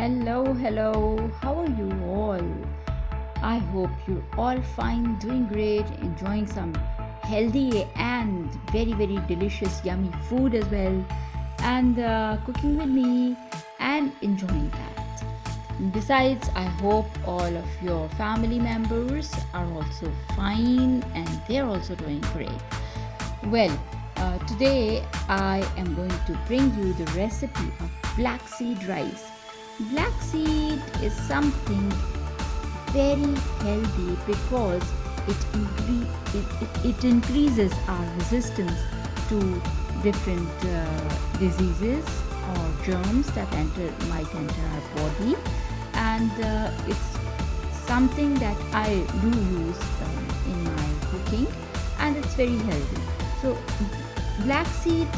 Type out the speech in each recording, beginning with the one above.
Hello. How are you all? I hope you're all fine, doing great, enjoying some healthy and very delicious, yummy food as well, and cooking with me and enjoying that. Besides, I hope all of your family members are also fine and they're also doing great. Well, today I am going to bring you the recipe of black seed rice. Black seed is something very healthy because it increases our resistance to different diseases or germs that might enter our body, and it's something that I do use in my cooking, and it's very healthy. So black seed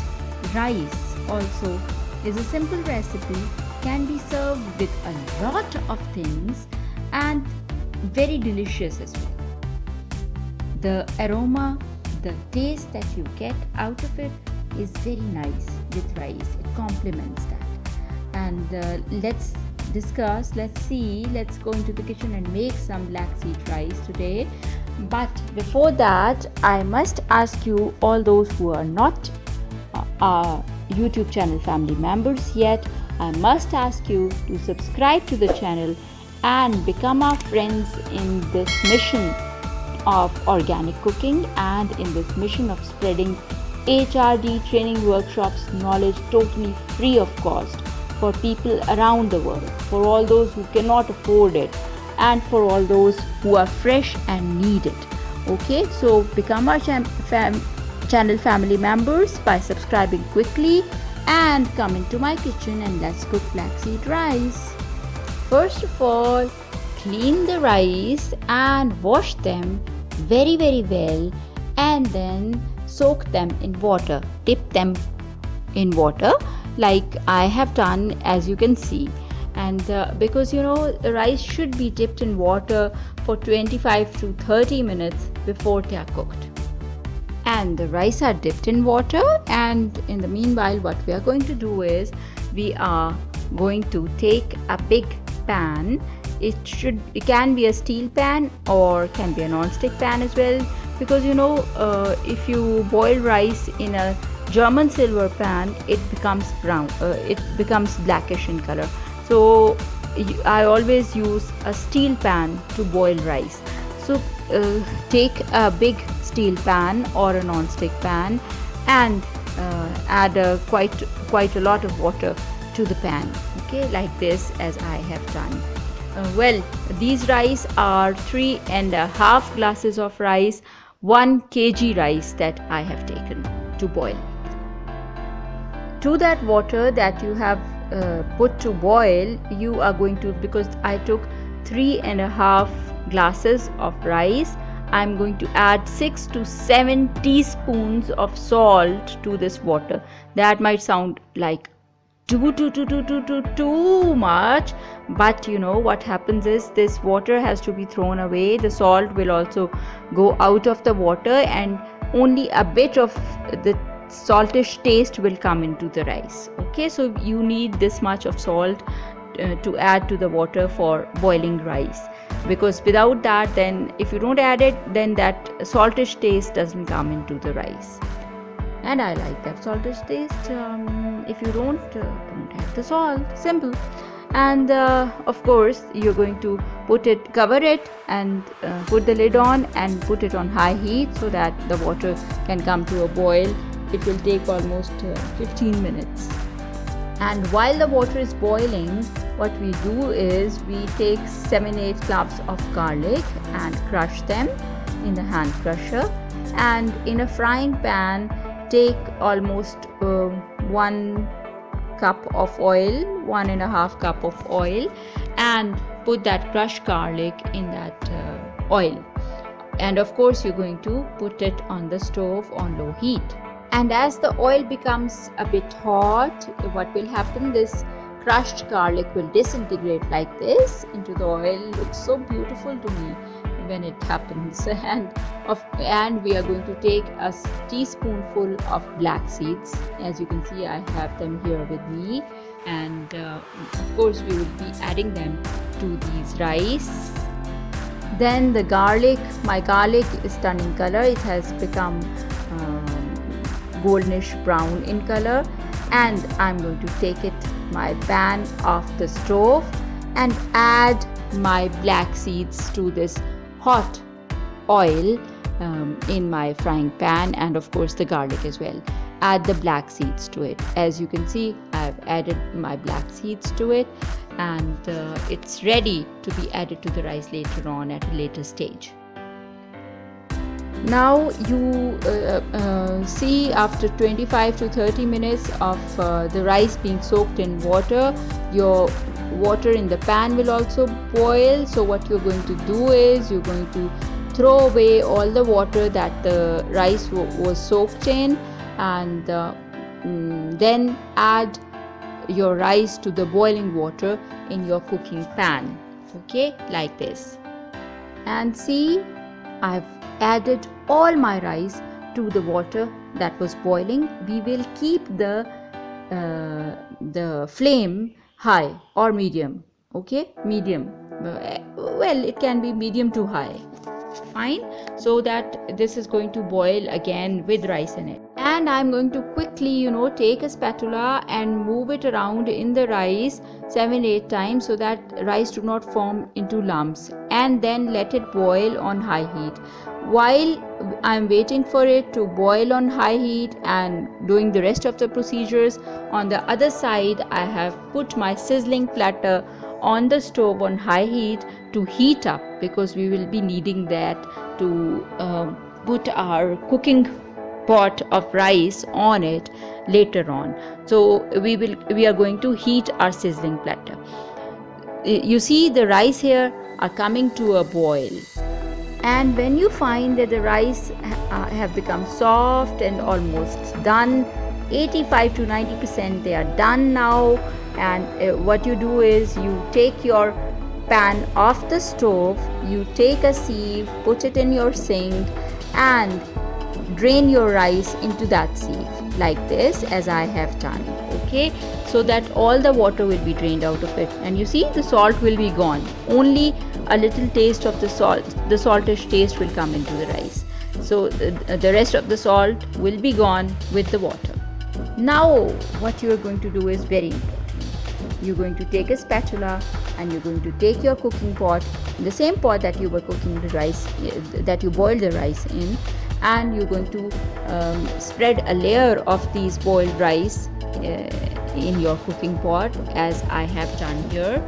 rice also is a simple recipe, can be served with a lot of things and very delicious as well. The aroma, the taste that you get out of it is very nice with rice. It complements that. And let's discuss, let's go into the kitchen and make some black seed rice today. But before that, I must ask you, all those who are not our YouTube channel family members yet, I must ask you to subscribe to the channel and become our friends in this mission of organic cooking and in this mission of spreading HRD training workshops knowledge totally free of cost for people around the world, for all those who cannot afford it, and for all those who are fresh and need it. Okay, so become our channel family members by subscribing quickly and come into my kitchen and let's cook black seed rice. First of all, clean the rice and wash them very well, and then soak them in water. Dip them in water like I have done, as you can see. And because the rice should be dipped in water for 25 to 30 minutes before they are cooked. And the rice are dipped in water, and in the meanwhile what we are going to do is we are going to take a big pan. It can be a steel pan or can be a non-stick pan as well, because if you boil rice in a German silver pan, it becomes brown, it becomes blackish in color. So I always use a steel pan to boil rice. So take a big steel pan or a non-stick pan and add quite a lot of water to the pan, okay, like this, as I have done. Well, these rice are 3.5 glasses of rice, 1 kg rice that I have taken to boil. To that water that you have put to boil, you are going to, because I took 3.5 glasses of rice, I'm going to add 6 to 7 teaspoons of salt to this water. That might sound like too much, but what happens is this water has to be thrown away. The salt will also go out of the water, and only a bit of the saltish taste will come into the rice. Okay, so you need this much of salt to add to the water for boiling rice, because without that, then if you don't add it, then that saltish taste doesn't come into the rice, and I like that saltish taste. If you don't add the salt, simple. And of course you're going to cover it and put the lid on and put it on high heat so that the water can come to a boil. It will take almost 15 minutes. And while the water is boiling, what we do is we take 7-8 cloves of garlic and crush them in the hand crusher, and in a frying pan take almost 1 cup of oil, 1.5 cup of oil, and put that crushed garlic in that oil. And of course you're going to put it on the stove on low heat. And as the oil becomes a bit hot, what will happen, this crushed garlic will disintegrate like this into the oil. It looks so beautiful to me when it happens. And we are going to take a teaspoonful of black seeds. As you can see, I have them here with me. and of course we will be adding them to these rice. Then the garlic, my garlic is turning color. It has become goldish brown in color, and I'm going to take it my pan off the stove and add my black seeds to this hot oil in my frying pan, and of course the garlic as well. Add the black seeds to it. As you can see, I've added my black seeds to it, and it's ready to be added to the rice later on at a later stage. Now you see, after 25 to 30 minutes of the rice being soaked in water, your water in the pan will also boil. So what you're going to do is you're going to throw away all the water that the rice was soaked in, and then add your rice to the boiling water in your cooking pan, okay, like this. And see, I've added all my rice to the water that was boiling. We will keep the flame high or medium, okay, medium. Well, it can be medium to high, fine, so that this is going to boil again with rice in it. And I'm going to quickly, take a spatula and move it around in the rice 7-8 times so that rice do not form into lumps, and then let it boil on high heat. While I'm waiting for it to boil on high heat and doing the rest of the procedures, on the other side I have put my sizzling platter on the stove on high heat to heat up, because we will be needing that to put our cooking pot of rice on it later on. So we are going to heat our sizzling platter. You see, the rice here are coming to a boil, and when you find that the rice have become soft and almost done, 85 to 90% they are done now, and what you do is you take your pan off the stove, you take a sieve, put it in your sink, and drain your rice into that sieve like this, as I have done, okay, so that all the water will be drained out of it. And you see, the salt will be gone, only a little taste of the salt, the saltish taste will come into the rice. So the rest of the salt will be gone with the water. Now what you are going to do is very important. You're going to take a spatula and you're going to take your cooking pot, the same pot that you were cooking the rice, that you boiled the rice in, and you're going to spread a layer of these boiled rice in your cooking pot, as I have done here,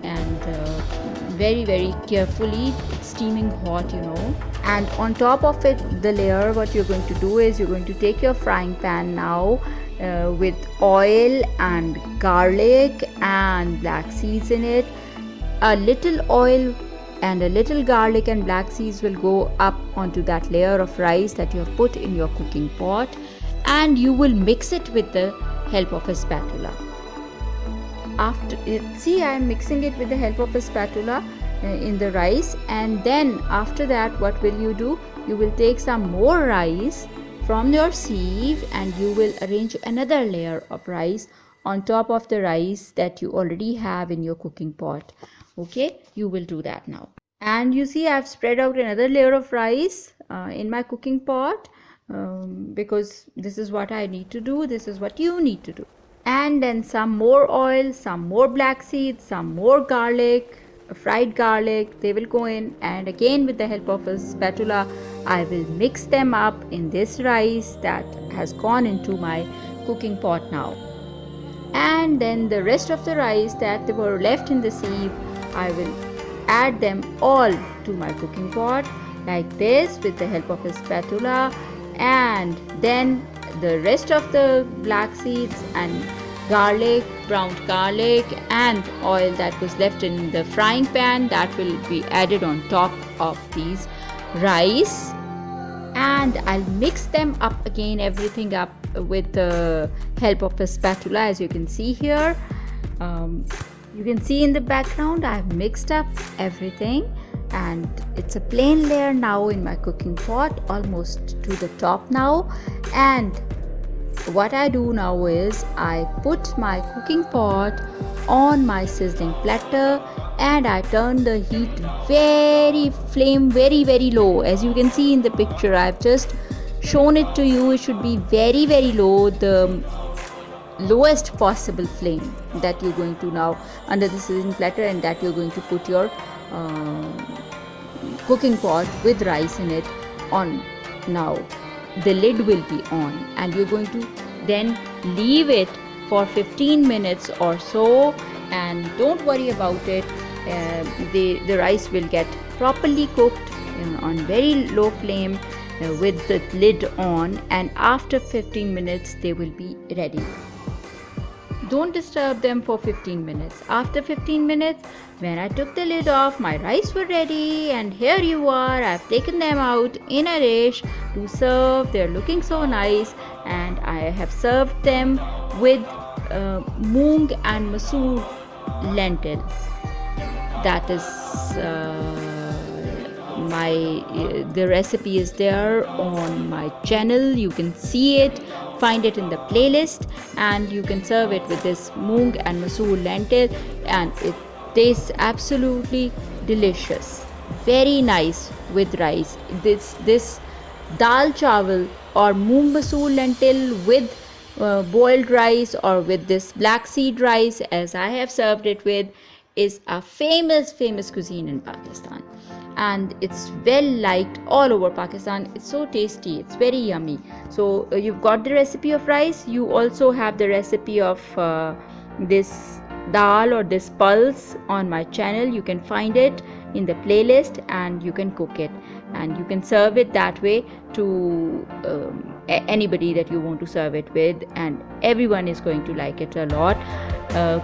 and very, very carefully. It's steaming hot, and on top of it, the layer, what you're going to do is you're going to take your frying pan now with oil and garlic and black seeds in it. A little oil and a little garlic and black seeds will go up onto that layer of rice that you have put in your cooking pot, and you will mix it with the help of a spatula. See, I am mixing it with the help of a spatula in the rice, and then after that, what will you do? You will take some more rice from your sieve and you will arrange another layer of rice on top of the rice that you already have in your cooking pot. Okay, you will do that now. And you see, I've spread out another layer of rice in my cooking pot because this is what I need to do. This is what you need to do. And then some more oil, some more black seeds, some more garlic, fried garlic, they will go in, and again with the help of a spatula I will mix them up in this rice that has gone into my cooking pot now. And then the rest of the rice that they were left in the sieve, I will add them all to my cooking pot like this with the help of a spatula, and then the rest of the black seeds and garlic, browned garlic and oil that was left in the frying pan, that will be added on top of these rice, and I'll mix them up again, everything up with the help of a spatula. As you can see here, you can see in the background I've mixed up everything, and it's a plain layer now in my cooking pot, almost to the top now. And what I do now is I put my cooking pot on my sizzling platter and I turn the heat flame very low. As you can see in the picture, I've just shown it to you. It should be very low, the lowest possible flame that you're going to now under the sizzling platter, and that you're going to put your cooking pot with rice in it on. Now the lid will be on and you're going to then leave it for 15 minutes or so, and don't worry about it. The rice will get properly cooked on very low flame with the lid on, and after 15 minutes they will be ready. Don't disturb them for 15 minutes. After 15 minutes, when I took the lid off, my rice were ready, and here you are. I've taken them out in a dish to serve. They're looking so nice, and I have served them with moong and masoor lentil. That is the recipe is there on my channel. You can see it, find it in the playlist, and you can serve it with this moong and masoor lentil, and it tastes absolutely delicious, very nice with rice. This dal chawal or moong masoor lentil with boiled rice, or with this black seed rice as I have served it with, is a famous cuisine in Pakistan, and it's well liked all over Pakistan. It's so tasty, it's very yummy. So you've got the recipe of rice, you also have the recipe of this dal or this pulse on my channel. You can find it in the playlist and you can cook it, and you can serve it that way to anybody that you want to serve it with, and everyone is going to like it a lot.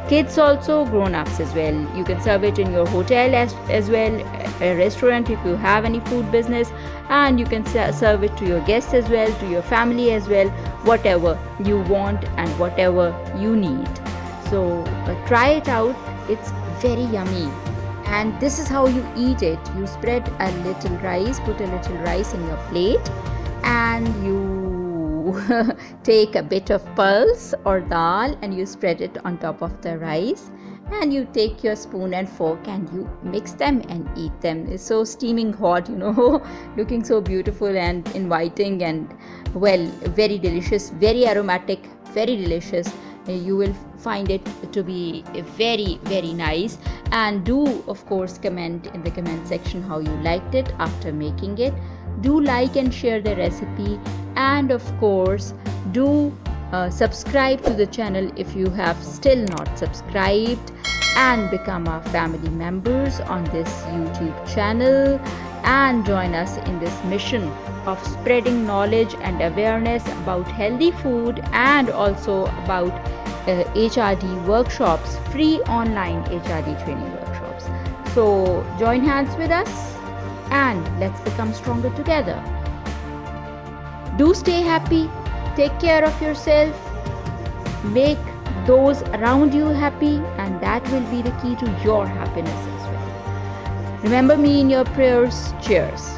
Kids also, grown-ups as well. You can serve it in your hotel as well, a restaurant if you have any food business, and you can serve it to your guests as well, to your family as well, whatever you want and whatever you need. So try it out, it's very yummy. And this is how you eat it. You spread a little rice, put a little rice in your plate, and you take a bit of pulse or dal and you spread it on top of the rice, and you take your spoon and fork and you mix them and eat them. It's so steaming hot, looking so beautiful and inviting, and well, very delicious, very aromatic, very delicious. You will find it to be very nice, and do of course comment in the comment section how you liked it after making it. Do like and share the recipe, and of course do subscribe to the channel if you have still not subscribed, and become our family members on this YouTube channel, and join us in this mission of spreading knowledge and awareness about healthy food, and also about HRD workshops, free online HRD training workshops. So join hands with us and let's become stronger together. Do stay happy, take care of yourself, make those around you happy, and that will be the key to your happiness as well. Remember me in your prayers. Cheers.